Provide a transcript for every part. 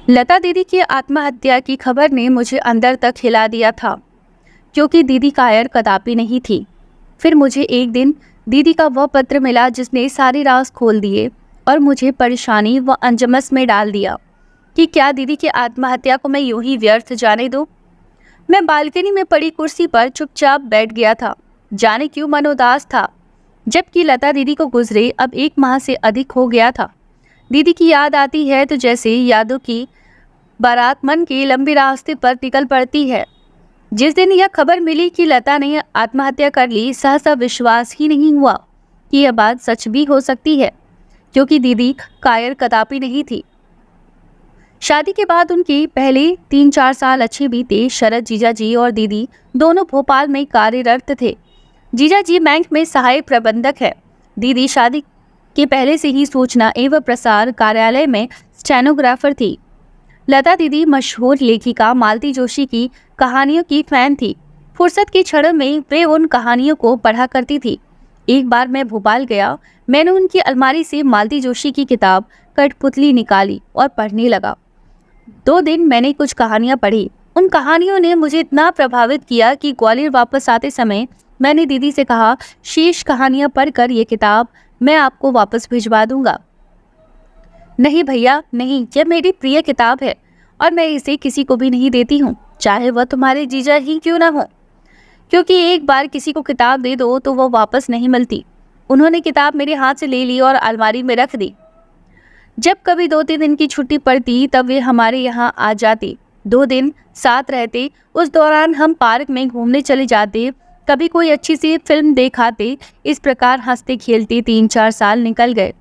लता दीदी की आत्महत्या की खबर ने मुझे अंदर तक हिला दिया था, क्योंकि दीदी कायर कदापि नहीं थी। फिर मुझे एक दिन दीदी का वह पत्र मिला जिसने सारे राज खोल दिए और मुझे परेशानी व अंजमस में डाल दिया कि क्या दीदी की आत्महत्या को मैं यूं ही व्यर्थ जाने दूं। मैं बालकनी में पड़ी कुर्सी पर चुपचाप बैठ गया था, जाने क्यों मन उदास था। जबकि लता दीदी को गुजरे अब 1 माह से अधिक हो गया था। दीदी की याद आती है तो जैसे यादों की बारात मन के लंबे रास्ते पर निकल पड़ती है। जिस दिन यह खबर मिली कि लता ने आत्महत्या कर ली, सहसा विश्वास ही नहीं हुआ कि यह बात सच भी हो सकती है, क्योंकि दीदी कायर कदापि नहीं थी। शादी के बाद उनके पहले 3-4 साल अच्छे बीते। शरद जीजाजी और दीदी दोनों भोपाल में कार्यरत थे। जीजाजी बैंक में सहायक प्रबंधक है। दीदी शादी के पहले से ही सूचना एवं प्रसार कार्यालय में स्टेनोग्राफर थी। लता दीदी मशहूर लेखिका मालती जोशी की कहानियों की फैन थी। फुर्सत के क्षणों में वे उन कहानियों को पढ़ा करती थी। एक बार मैं भोपाल गया, मैंने उनकी अलमारी से मालती जोशी की किताब कठपुतली निकाली और पढ़ने लगा। 2 दिन मैंने कुछ कहानियां पढ़ी। उन कहानियों ने मुझे इतना प्रभावित किया कि ग्वालियर वापस आते समय मैंने दीदी से कहा, शेष कहानियां पढ़कर ये किताब मैं आपको वापस भिजवा दूंगा। नहीं भैया नहीं, यह मेरी प्रिय किताब है और मैं इसे किसी को भी नहीं देती हूँ, चाहे वह तुम्हारे जीजा ही क्यों ना हो, क्योंकि एक बार किसी को किताब दे दो तो वह वापस नहीं मिलती। उन्होंने किताब मेरे हाथ से ले ली और अलमारी में रख दी। जब कभी 2-3 दिन की छुट्टी पड़ती तब वे हमारे यहाँ आ जाते। 2 दिन साथ रहते। उस दौरान हम पार्क में घूमने चले जाते, कभी कोई अच्छी सी फिल्म देखाते। इस प्रकार हंसते खेलते 3-4 साल निकल गए।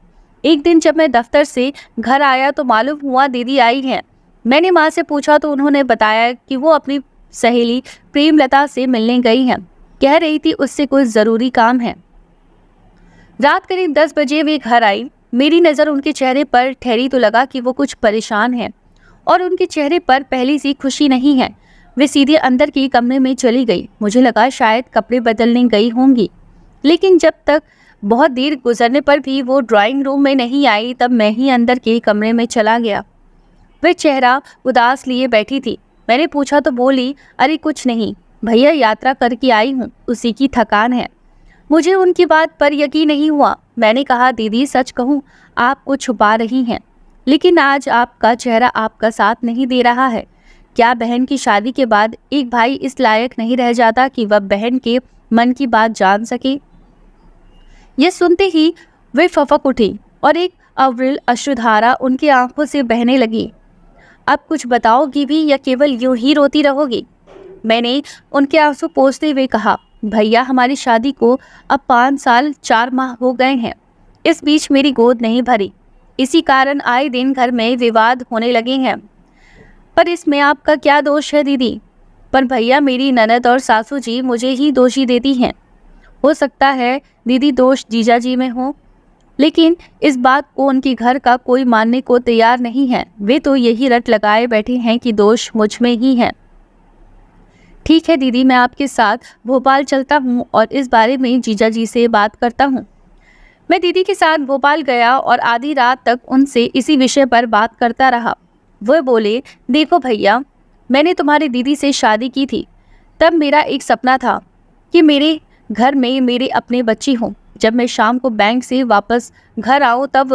एक दिन जब मैं दफ्तर से घर आया तो मालूम हुआ दीदी आई हैं। मैंने माँ से पूछा तो उन्होंने बताया कि वो अपनी सहेली प्रेमलता से मिलने गई हैं। कह रही थी उससे कोई ज़रूरी काम है। रात करीब 10 बजे वे घर आई। मेरी नज़र उनके चेहरे पर ठहरी तो लगा कि वो कुछ परेशान है और उनके चेहरे पर पहली सी खुशी नहीं है। वे सीधे अंदर के कमरे में चली गई। मुझे लगा शायद कपड़े बदलने गई होंगी, लेकिन जब तक बहुत देर गुजरने पर भी वो ड्राइंग रूम में नहीं आई तब मैं ही अंदर के कमरे में चला गया। वह चेहरा उदास लिए बैठी थी। मैंने पूछा तो बोली, अरे कुछ नहीं भैया, यात्रा करके आई हूँ, उसी की थकान है। मुझे उनकी बात पर यकीन नहीं हुआ। मैंने कहा, दीदी सच कहूँ आप कुछ छुपा रही हैं, लेकिन आज आपका चेहरा आपका साथ नहीं दे रहा है। क्या बहन की शादी के बाद एक भाई इस लायक नहीं रह जाता कि वह बहन के मन की बात जान सके? यह सुनते ही वे फपक उठी और एक अविरल अश्रुधारा उनकी आंखों से बहने लगी। अब कुछ बताओगी भी या केवल यूं ही रोती रहोगी? मैंने उनके आंसू पोंछते हुए कहा, भैया हमारी शादी को अब 5 साल 4 माह हो गए हैं। इस बीच मेरी गोद नहीं भरी, इसी कारण आए दिन घर में विवाद होने लगे हैं। पर इसमें आपका क्या दोष है दीदी? पर भैया मेरी ननद और सासू जी मुझे ही दोषी देती हैं। हो सकता है दीदी दोष जीजा जी में हो, लेकिन इस बात को उनके घर का कोई मानने को तैयार नहीं है। वे तो यही रट लगाए बैठे हैं कि दोष मुझ में ही है। ठीक है दीदी, मैं आपके साथ भोपाल चलता हूँ और इस बारे में जीजा जी से बात करता हूँ। मैं दीदी के साथ भोपाल गया और आधी रात तक उनसे इसी विषय पर बात करता रहा। वह बोले, देखो भैया, मैंने तुम्हारी दीदी से शादी की थी तब मेरा एक सपना था कि मेरे घर में मेरे अपने बच्चे हों। जब मैं शाम को बैंक से वापस घर आऊँ तब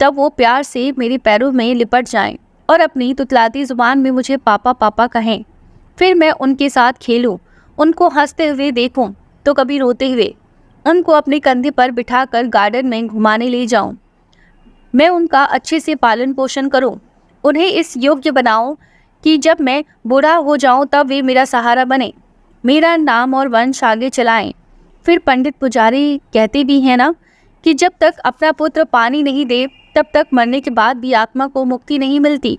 वो प्यार से मेरे पैरों में लिपट जाएं और अपनी तुतलाती ज़ुबान में मुझे पापा पापा कहें। फिर मैं उनके साथ खेलूं, उनको हंसते हुए देखूं तो कभी रोते हुए। उनको अपने कंधे पर बिठाकर गार्डन में घुमाने ले जाऊं। मैं उनका अच्छे से पालन पोषण करूं, उन्हें इस योग्य बनाऊं कि जब मैं बूढ़ा हो जाऊं तब वे मेरा सहारा बने, मेरा नाम और वंश आगे चलाएं। फिर पंडित पुजारी कहते भी हैं ना कि जब तक अपना पुत्र पानी नहीं दे तब तक मरने के बाद भी आत्मा को मुक्ति नहीं मिलती।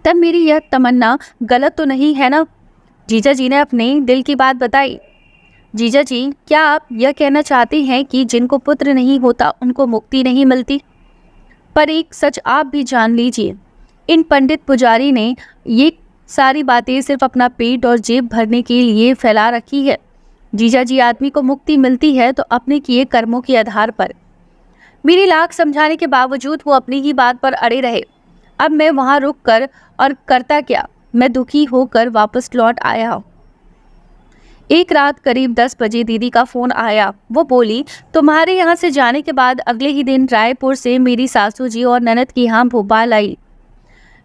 तब मेरी यह तमन्ना गलत तो नहीं है ना? जीजा जी ने अपने दिल की बात बताई। जीजा जी, क्या आप यह कहना चाहते हैं कि जिनको पुत्र नहीं होता उनको मुक्ति नहीं मिलती? पर एक सच आप भी जान लीजिए, इन पंडित पुजारी ने ये सारी बातें सिर्फ अपना पेट और जेब भरने के लिए फैला रखी है। जीजा जी, आदमी को मुक्ति मिलती है तो अपने किए कर्मों के आधार पर। मेरी लाख समझाने के बावजूद वो अपनी ही बात पर अड़े रहे। अब मैं वहाँ रुक कर और करता क्या, मैं दुखी होकर वापस लौट आया। एक रात करीब 10 बजे दीदी का फ़ोन आया। वो बोली, तुम्हारे यहाँ से जाने के बाद अगले ही दिन रायपुर से मेरी सासू जी और ननद की यहाँ भोपाल आई।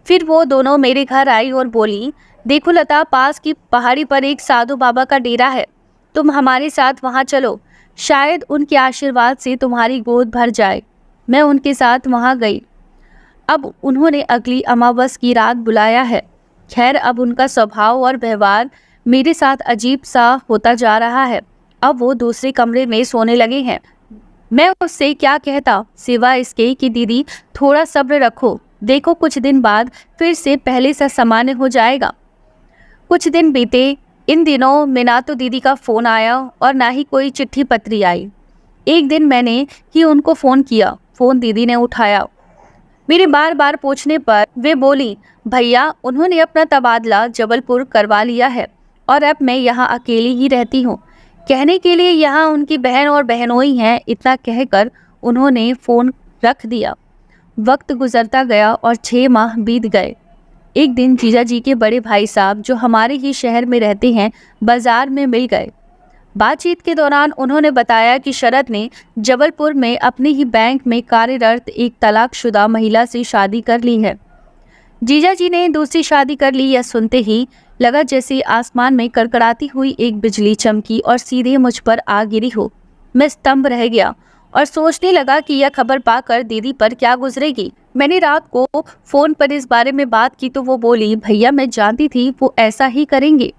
फिर वो दोनों मेरे घर आई और बोली, देखो लता, पास की पहाड़ी पर एक साधु बाबा का डेरा है, तुम हमारे साथ वहाँ चलो, शायद उनके आशीर्वाद से तुम्हारी गोद भर जाए। मैं उनके साथ वहाँ गई। अब उन्होंने अगली अमावस की रात बुलाया है। खैर, अब उनका स्वभाव और व्यवहार मेरे साथ अजीब सा होता जा रहा है। अब वो दूसरे कमरे में सोने लगे हैं। मैं उससे क्या कहता, सिवा इसके कि दीदी थोड़ा सब्र रखो, देखो कुछ दिन बाद फिर से पहले सा सामान्य हो जाएगा। कुछ दिन बीते। इन दिनों में ना तो दीदी का फ़ोन आया और ना ही कोई चिट्ठी पत्री आई। एक दिन मैंने ही उनको फ़ोन किया। फ़ोन दीदी ने उठाया। मेरे बार बार पूछने पर वे बोली, भैया उन्होंने अपना तबादला जबलपुर करवा लिया है और अब मैं यहाँ अकेली ही रहती हूँ। कहने के लिए यहाँ उनकी बहन और बहनोई हैं। इतना कहकर उन्होंने फ़ोन रख दिया। वक्त गुजरता गया और 6 माह बीत गए। एक दिन जीजा जी के बड़े भाई साहब, जो हमारे ही शहर में रहते हैं, बाजार में मिल गए। बातचीत के दौरान उन्होंने बताया कि शरद ने जबलपुर में अपने ही बैंक में कार्यरत एक तलाकशुदा महिला से शादी कर ली है। जीजा जी ने दूसरी शादी कर ली, यह सुनते ही लगा जैसे आसमान में कड़कड़ाती हुई एक बिजली चमकी और सीधे मुझ पर आ गिरी हो। मैं स्तंभ रह गया और सोचने लगा कि यह खबर पाकर दीदी पर क्या गुजरेगी। मैंने रात को फ़ोन पर इस बारे में बात की तो वो बोली, भैया मैं जानती थी वो ऐसा ही करेंगे।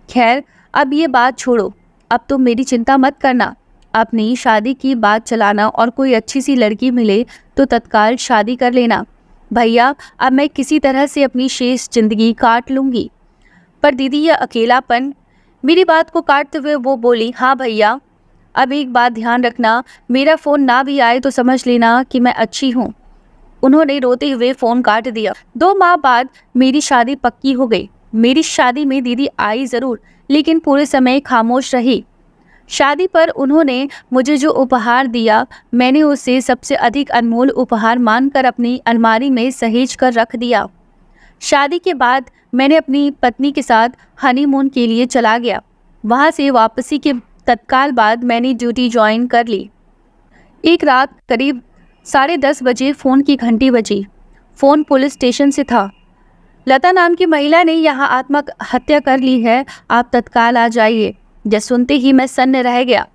खैर, अब ये बात छोड़ो, अब तुम मेरी चिंता मत करना। अपनी शादी की बात चलाना और कोई अच्छी सी लड़की मिले तो तत्काल शादी कर लेना। भैया अब मैं किसी तरह से अपनी शेष जिंदगी काट लूँगी। पर दीदी यह अकेलापन। मेरी बात को काटते हुए वो बोली, हाँ भैया, अब एक बात ध्यान रखना, मेरा फ़ोन ना भी आए तो समझ लेना कि मैं अच्छी हूँ। उन्होंने रोते हुए फ़ोन काट दिया। 2 माह बाद मेरी शादी पक्की हो गई। मेरी शादी में दीदी आई ज़रूर, लेकिन पूरे समय खामोश रही। शादी पर उन्होंने मुझे जो उपहार दिया, मैंने उसे सबसे अधिक अनमोल उपहार मानकर अपनी अलमारी में सहेज कर रख दिया। शादी के बाद मैंने अपनी पत्नी के साथ हनीमून के लिए चला गया। वहाँ से वापसी के तत्काल बाद मैंने ड्यूटी ज्वाइन कर ली। एक रात करीब 10:30 बजे फ़ोन की घंटी बजी। फ़ोन पुलिस स्टेशन से था। लता नाम की महिला ने यहाँ आत्महत्या कर ली है, आप तत्काल आ जाइए। यह सुनते ही मैं सन्न रह गया।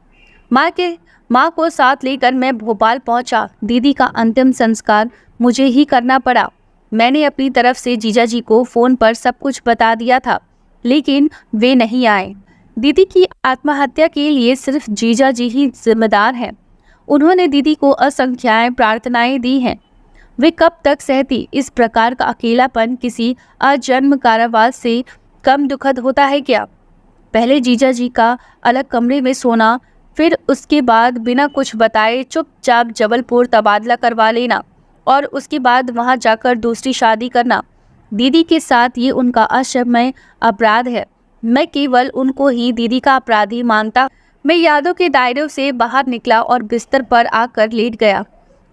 माँ को साथ लेकर मैं भोपाल पहुँचा। दीदी का अंतिम संस्कार मुझे ही करना पड़ा। मैंने अपनी तरफ से जीजा जी को फ़ोन पर सब कुछ बता दिया था, लेकिन वे नहीं आए। दीदी की आत्महत्या के लिए सिर्फ जीजा जी ही जिम्मेदार हैं। उन्होंने दीदी को असंख्याएं प्रार्थनाएं दी हैं। वे कब तक सहती? इस प्रकार का अकेलापन किसी अजन्म कारावास से कम दुखद होता है क्या? पहले जीजा जी का अलग कमरे में सोना, फिर उसके बाद बिना कुछ बताए चुपचाप जबलपुर तबादला करवा लेना और उसके बाद वहां जाकर दूसरी शादी करना। दीदी के साथ ये उनका अक्षम्य अपराध है। मैं केवल उनको ही दीदी का अपराधी मानता। मैं यादों के दायरे से बाहर निकला और बिस्तर पर आकर लेट गया।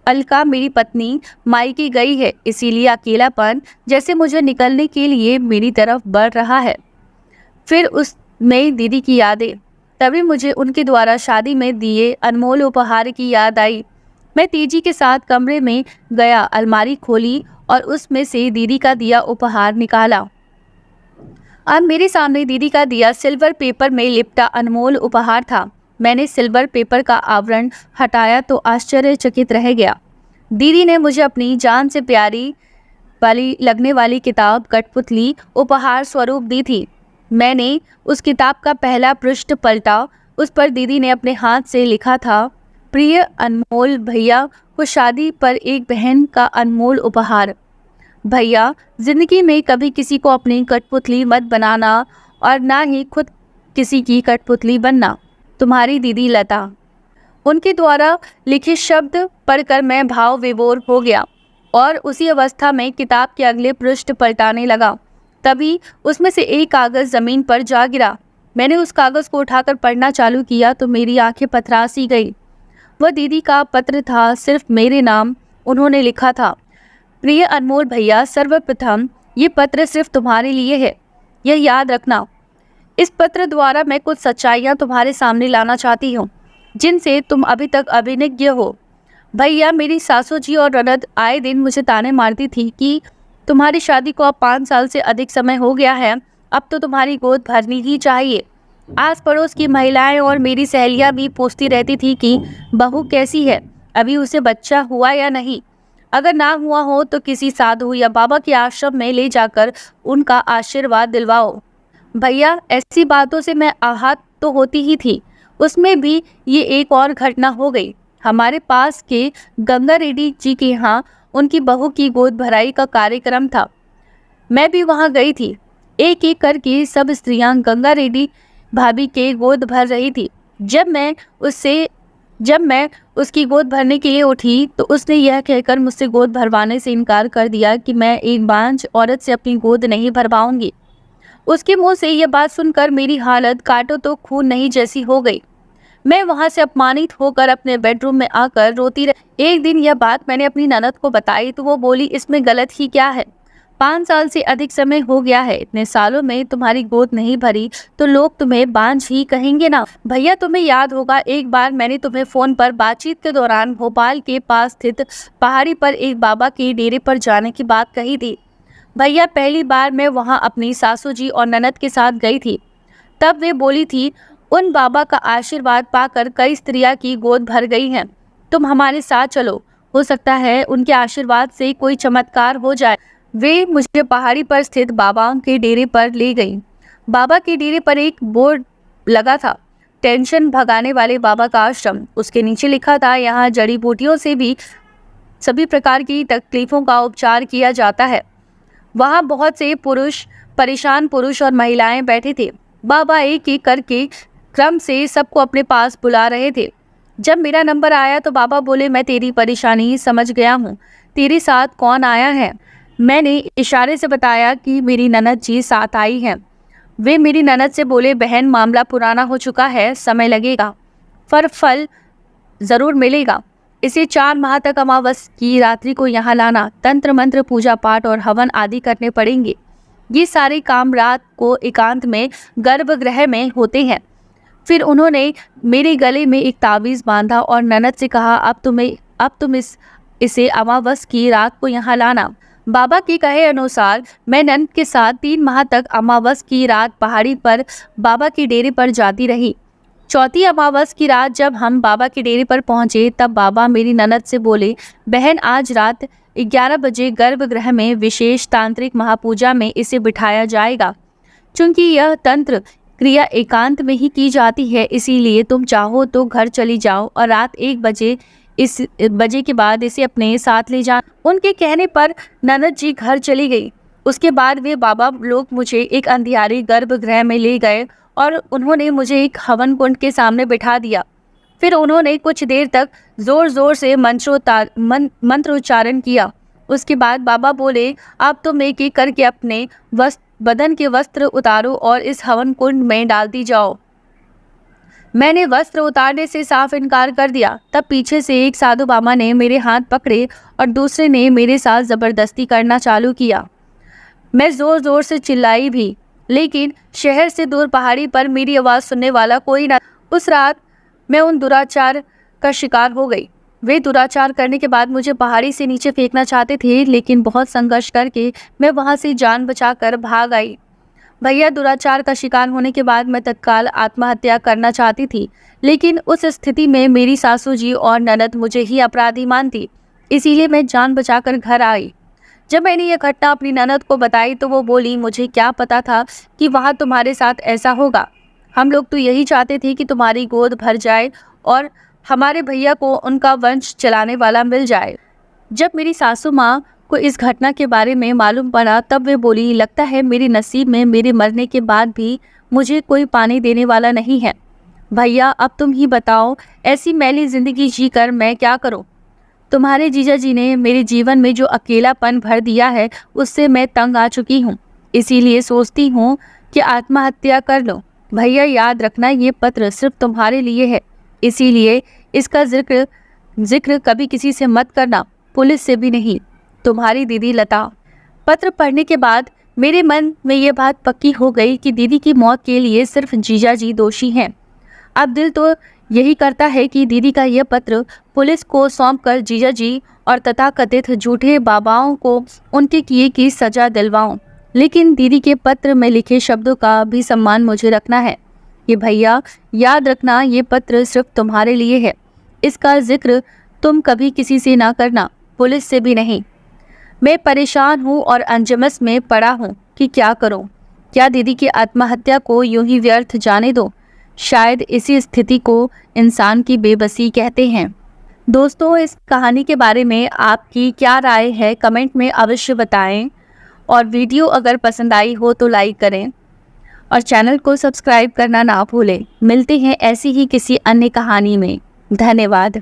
अलका मेरी पत्नी मायके गई है, इसीलिए अकेलापन जैसे मुझे निकलने के लिए मेरी तरफ बढ़ रहा है। फिर उसमें दीदी की यादें। तभी मुझे उनके द्वारा शादी में दिए अनमोल उपहार की याद आई। मैं तेजी के साथ कमरे में गया, अलमारी खोली और उसमें से दीदी का दिया उपहार निकाला। अब मेरे सामने दीदी का दिया सिल्वर पेपर में लिपटा अनमोल उपहार था। मैंने सिल्वर पेपर का आवरण हटाया तो आश्चर्यचकित रह गया। दीदी ने मुझे अपनी जान से प्यारी लगने वाली किताब कठपुतली उपहार स्वरूप दी थी। मैंने उस किताब का पहला पृष्ठ पलटा। उस पर दीदी ने अपने हाथ से लिखा था, प्रिय अनमोल भैया को शादी पर एक बहन का अनमोल उपहार। भैया, जिंदगी में कभी किसी को अपनी कठपुतली मत बनाना और ना ही खुद किसी की कठपुतली बनना। तुम्हारी दीदी लता। उनके द्वारा लिखे शब्द पढ़कर मैं भाव विभोर हो गया और उसी अवस्था में किताब के अगले पृष्ठ पलटाने लगा। तभी उसमें से एक कागज़ ज़मीन पर जा गिरा। मैंने उस कागज़ को उठाकर पढ़ना चालू किया तो मेरी आंखें पथरा सी गई। वह दीदी का पत्र था, सिर्फ मेरे नाम उन्होंने लिखा था। प्रिय अनमोल भैया, सर्वप्रथम ये पत्र सिर्फ तुम्हारे लिए है, यह याद रखना। इस पत्र द्वारा मैं कुछ सच्चाइयाँ तुम्हारे सामने लाना चाहती हूँ जिनसे तुम अभी तक अभिज्ञ हो। भैया, मेरी सासू जी और ननद आए दिन मुझे ताने मारती थी कि तुम्हारी शादी को अब 5 साल से अधिक समय हो गया है, अब तो तुम्हारी गोद भरनी ही चाहिए। आस पड़ोस की महिलाएं और मेरी सहेलियां भी पूछती रहती थी कि बहू कैसी है, अभी उसे बच्चा हुआ या नहीं। अगर ना हुआ हो तो किसी साधु या बाबा के आश्रम में ले जाकर उनका आशीर्वाद दिलवाओ। भैया, ऐसी बातों से मैं आहत तो होती ही थी, उसमें भी ये एक और घटना हो गई। हमारे पास के गंगा रेड्डी जी के यहाँ उनकी बहू की गोद भराई का कार्यक्रम था। मैं भी वहाँ गई थी। एक एक करके सब स्त्रियां गंगा रेड्डी भाभी के गोद भर रही थी। जब मैं उसकी गोद भरने के लिए उठी तो उसने यह कहकर मुझसे गोद भरवाने से इनकार कर दिया कि मैं एक बांझ औरत से अपनी गोद नहीं भरवाऊंगी। उसके मुंह से यह बात सुनकर मेरी हालत काटो तो खून नहीं जैसी हो गई। मैं वहां से अपमानित होकर अपने बेडरूम में आकर रोती रही। एक दिन यह बात मैंने अपनी ननद को बताई तो वो बोली, इसमें गलत ही क्या है, 5 साल से अधिक समय हो गया है, इतने सालों में तुम्हारी गोद नहीं भरी तो लोग तुम्हें बांझ ही कहेंगे ना। भैया, तुम्हें याद होगा एक बार मैंने तुम्हें फोन पर बातचीत के दौरान भोपाल के पास स्थित पहाड़ी पर एक बाबा के डेरे पर जाने की बात कही थी। भैया, पहली बार मैं वहां अपनी सासू जी और ननद के साथ गई थी। तब वे बोली थी, उन बाबा का आशीर्वाद पाकर कई स्त्रियां की गोद भर गई हैं, तुम हमारे साथ चलो, हो सकता है उनके आशीर्वाद से कोई चमत्कार हो जाए। वे मुझे पहाड़ी पर स्थित बाबा के डेरे पर ले गई। बाबा के डेरे पर एक बोर्ड लगा था, टेंशन भगाने वाले बाबा का आश्रम। उसके नीचे लिखा था, यहाँ जड़ी बूटियों से भी सभी प्रकार की तकलीफों का उपचार किया जाता है। वहाँ बहुत से परेशान पुरुष और महिलाएं बैठे थे। बाबा एक एक करके क्रम से सबको अपने पास बुला रहे थे। जब मेरा नंबर आया तो बाबा बोले, मैं तेरी परेशानी समझ गया हूँ, तेरे साथ कौन आया है। मैंने इशारे से बताया कि मेरी ननद जी साथ आई हैं। वे मेरी ननद से बोले, बहन, मामला पुराना हो चुका है, समय लगेगा पर फल ज़रूर मिलेगा। इसे 4 माह तक अमावस की रात्रि को यहाँ लाना, तंत्र मंत्र पूजा पाठ और हवन आदि करने पड़ेंगे। ये सारे काम रात को एकांत में गर्भगृह में होते हैं। फिर उन्होंने मेरे गले में एक ताबीज़ बांधा और ननद से कहा, अब तुम इसे अमावस की रात को यहाँ लाना। बाबा के कहे अनुसार मैं ननद के साथ 3 माह तक अमावस की रात पहाड़ी पर बाबा के डेरे पर जाती रही। चौथी अमावस की रात जब हम बाबा के डेरे पर पहुंचे तब बाबा मेरी ननद से बोले, बहन, आज रात 11 बजे गर्भगृह में विशेष तांत्रिक महापूजा में इसे बिठाया जाएगा। चूँकि यह तंत्र क्रिया एकांत में ही की जाती है, इसीलिए तुम चाहो तो घर चली जाओ और रात 1 बजे के बाद इसे अपने साथ ले जा। उनके कहने पर ननद जी घर चली गई। उसके बाद वे बाबा लोग मुझे एक अंधियारे गर्भगृह में ले गए और उन्होंने मुझे एक हवन कुंड के सामने बिठा दिया। फिर उन्होंने कुछ देर तक जोर जोर से मंत्रोच्चारण किया। उसके बाद बाबा बोले, अब तुम एक एक करके अपने बदन के वस्त्र उतारो और इस हवन कुंड में डालती जाओ। मैंने वस्त्र उतारने से साफ इनकार कर दिया। तब पीछे से एक साधु बाबा ने मेरे हाथ पकड़े और दूसरे ने मेरे साथ ज़बरदस्ती करना चालू किया। मैं ज़ोर ज़ोर से चिल्लाई भी, लेकिन शहर से दूर पहाड़ी पर मेरी आवाज़ सुनने वाला कोई न। उस रात मैं उन दुराचार का शिकार हो गई। वे दुराचार करने के बाद मुझे पहाड़ी से नीचे फेंकना चाहते थे, लेकिन बहुत संघर्ष करके मैं वहाँ से जान बचाकर भाग आई। भैया, दुराचार का शिकार होने के बाद मैं तत्काल आत्महत्या करना चाहती थी, लेकिन उस स्थिति में मेरी सासू जी और ननद मुझे ही अपराधी मानती, इसीलिए मैं जान बचाकर घर आई। जब मैंने यह घटना अपनी ननद को बताई तो वो बोली, मुझे क्या पता था कि वहाँ तुम्हारे साथ ऐसा होगा। हम लोग तो यही चाहते थे कि तुम्हारी गोद भर जाए और हमारे भैया को उनका वंश चलाने वाला मिल जाए। जब मेरी सासू माँ को इस घटना के बारे में मालूम पड़ा तब वे बोली, लगता है मेरे नसीब में मेरे मरने के बाद भी मुझे कोई पानी देने वाला नहीं है। भैया, अब तुम ही बताओ, ऐसी मैली ज़िंदगी जीकर मैं क्या करूं? तुम्हारे जीजा जी ने मेरे जीवन में जो अकेलापन भर दिया है उससे मैं तंग आ चुकी हूँ, इसीलिए सोचती हूँ कि आत्महत्या कर लो। भैया, याद रखना, ये पत्र सिर्फ तुम्हारे लिए है, इसीलिए इसका जिक्र कभी किसी से मत करना, पुलिस से भी नहीं। तुम्हारी दीदी लता। पत्र पढ़ने के बाद मेरे मन में ये बात पक्की हो गई कि दीदी की मौत के लिए सिर्फ जीजाजी दोषी हैं। अब दिल तो यही करता है कि दीदी का यह पत्र पुलिस को सौंपकर जीजाजी और तथाकथित झूठे बाबाओं को उनके किए की सजा दिलवाऊं। लेकिन दीदी के पत्र में लिखे शब्दों का भी सम्मान मुझे रखना है कि भैया याद रखना, ये पत्र सिर्फ तुम्हारे लिए है। इसका जिक्र तुम कभी किसी से ना करना, पुलिस से भी नहीं। मैं परेशान हूँ और अंजमस में पड़ा हूँ कि क्या करूँ। क्या दीदी की आत्महत्या को यूं ही व्यर्थ जाने दो? शायद इसी स्थिति को इंसान की बेबसी कहते हैं। दोस्तों, इस कहानी के बारे में आपकी क्या राय है कमेंट में अवश्य बताएं, और वीडियो अगर पसंद आई हो तो लाइक करें और चैनल को सब्सक्राइब करना ना भूलें। मिलते हैं ऐसी ही किसी अन्य कहानी में। धन्यवाद।